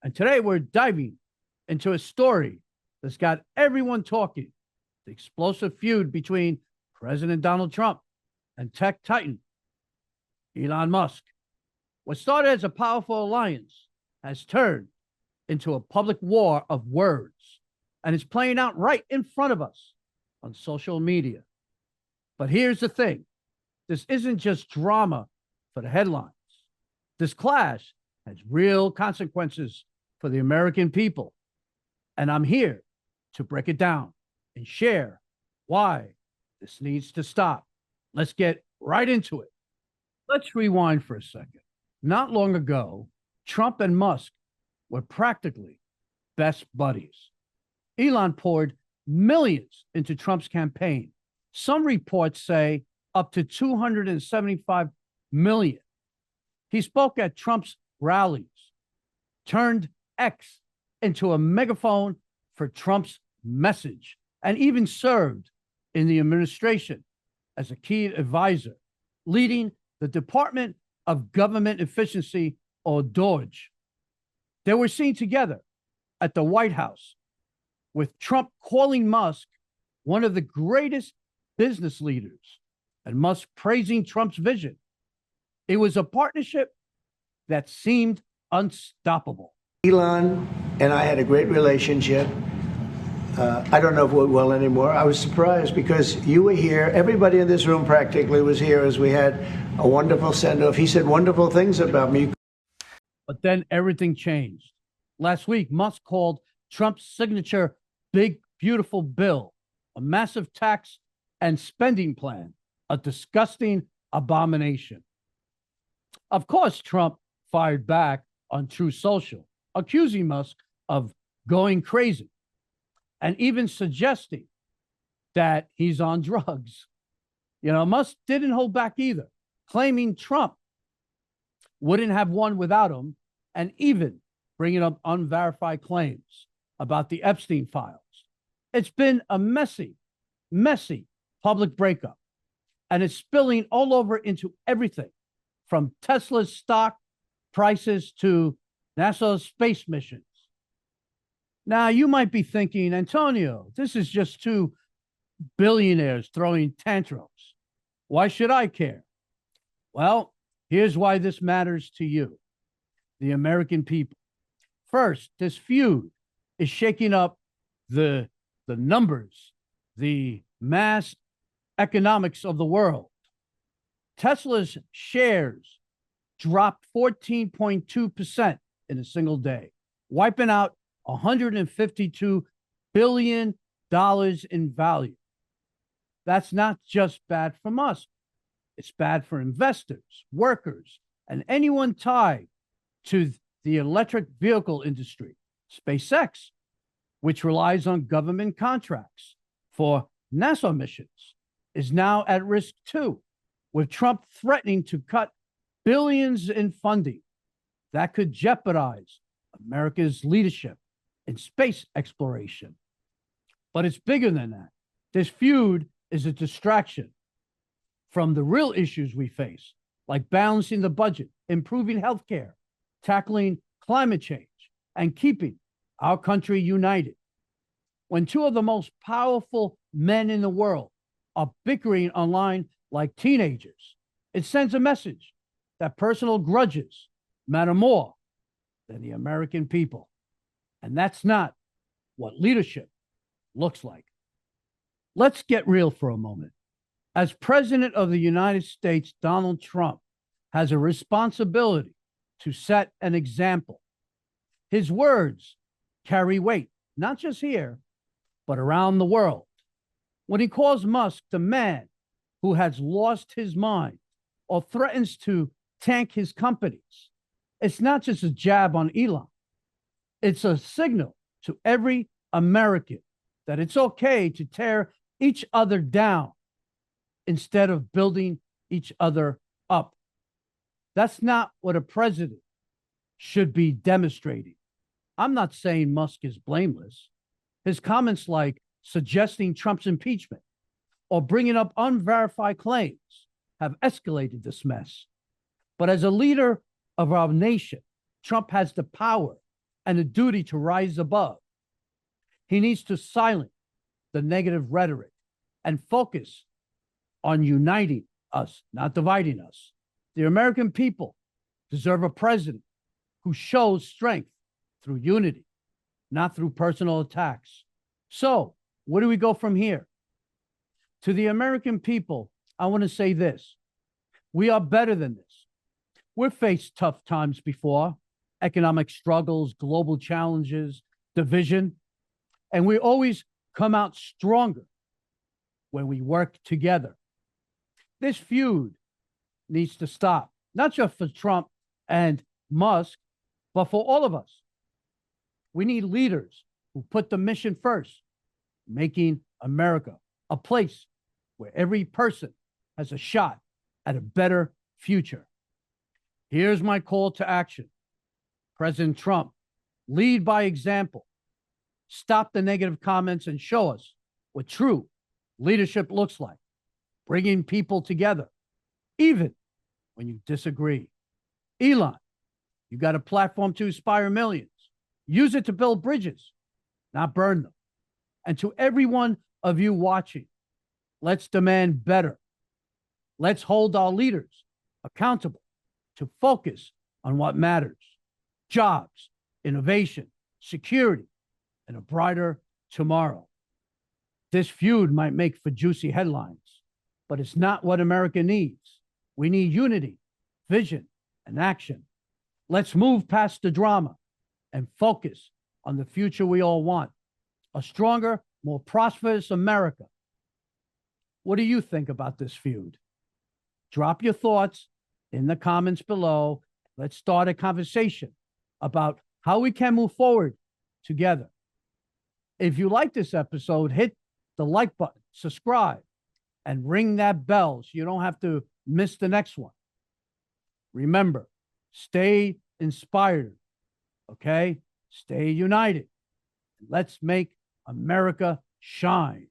And today we're diving into a story that's got everyone talking, the explosive feud between President Donald Trump and tech titan Elon Musk. What started as a powerful alliance has turned into a public war of words, and it's playing out right in front of us on social media. But here's the thing, this isn't just drama for the headlines. This clash has real consequences for the American people. And I'm here to break it down and share why this needs to stop. Let's get right into it. Let's rewind for a second. Not long ago, Trump and Musk were practically best buddies. Elon poured millions into Trump's campaign. Some reports say up to 275 million. He spoke at Trump's rallies, turned X into a megaphone for Trump's message, and even served in the administration as a key advisor, leading the Department of Government Efficiency, or DOGE. They were seen together at the White House, with Trump calling Musk one of the greatest business leaders and Musk praising Trump's vision. It was a partnership that seemed unstoppable. Elon and I had a great relationship. I don't know if it went well anymore. I was surprised because you were here. Everybody in this room practically was here as we had a wonderful send-off. He said wonderful things about me. But then everything changed. Last week, Musk called Trump's signature big, beautiful bill a massive tax and spending plan, a disgusting abomination. Of course, Trump fired back on Truth Social, accusing Musk of going crazy and even suggesting that he's on drugs. Musk didn't hold back either, claiming Trump wouldn't have won without him, and even bringing up unverified claims about the Epstein files. It's been a messy public breakup, and it's spilling all over into everything from Tesla's stock prices to NASA's space missions. Now, you might be thinking, Antonio, this is just two billionaires throwing tantrums. Why should I care? Well, here's why this matters to you, the American people. First, this feud is shaking up the numbers, the mass economics of the world. Tesla's shares dropped 14.2% in a single day, wiping out $152 billion in value. That's not just bad for Musk. It's bad for investors, workers, and anyone tied to the electric vehicle industry. SpaceX, which relies on government contracts for NASA missions, is now at risk too, with Trump threatening to cut billions in funding. That could jeopardize America's leadership in space exploration. But it's bigger than that. This feud is a distraction from the real issues we face, like balancing the budget, improving healthcare, tackling climate change, and keeping our country united. When two of the most powerful men in the world are bickering online like teenagers, it sends a message that personal grudges matter more than the American people. And that's not what leadership looks like. Let's get real for a moment. As President of the United States, Donald Trump has a responsibility to set an example. His words carry weight, not just here, but around the world. When he calls Musk the man who has lost his mind or threatens to tank his companies, it's not just a jab on Elon. It's a signal to every American that it's okay to tear each other down instead of building each other up. That's not what a president should be demonstrating. I'm not saying Musk is blameless. His comments like suggesting Trump's impeachment or bringing up unverified claims have escalated this mess. But as a leader of our nation, Trump has the power and a duty to rise above. He needs to silence the negative rhetoric and focus on uniting us, not dividing us. The American people deserve a president who shows strength through unity, not through personal attacks. So, where do we go from here? To the American people, I want to say this. We are better than this. We've faced tough times before, economic struggles, global challenges, division, and we always come out stronger when we work together. This feud needs to stop, not just for Trump and Musk, but for all of us. We need leaders who put the mission first, making America a place where every person has a shot at a better future. Here's my call to action. President Trump, lead by example. Stop the negative comments and show us what true leadership looks like, bringing people together, even when you disagree. Elon, you got a platform to inspire millions. Use it to build bridges, not burn them. And to every one of you watching, let's demand better. Let's hold our leaders accountable to focus on what matters: jobs, innovation, security, and a brighter tomorrow. This feud might make for juicy headlines, but it's not what America needs. We need unity, vision, and action. Let's move past the drama and focus on the future we all want: a stronger, more prosperous America. What do you think about this feud? Drop your thoughts in the comments below. Let's start a conversation about how we can move forward together. If you like this episode, hit the like button, subscribe, and ring that bell so you don't have to miss the next one. Remember, stay inspired, okay? Stay united. Let's make America shine.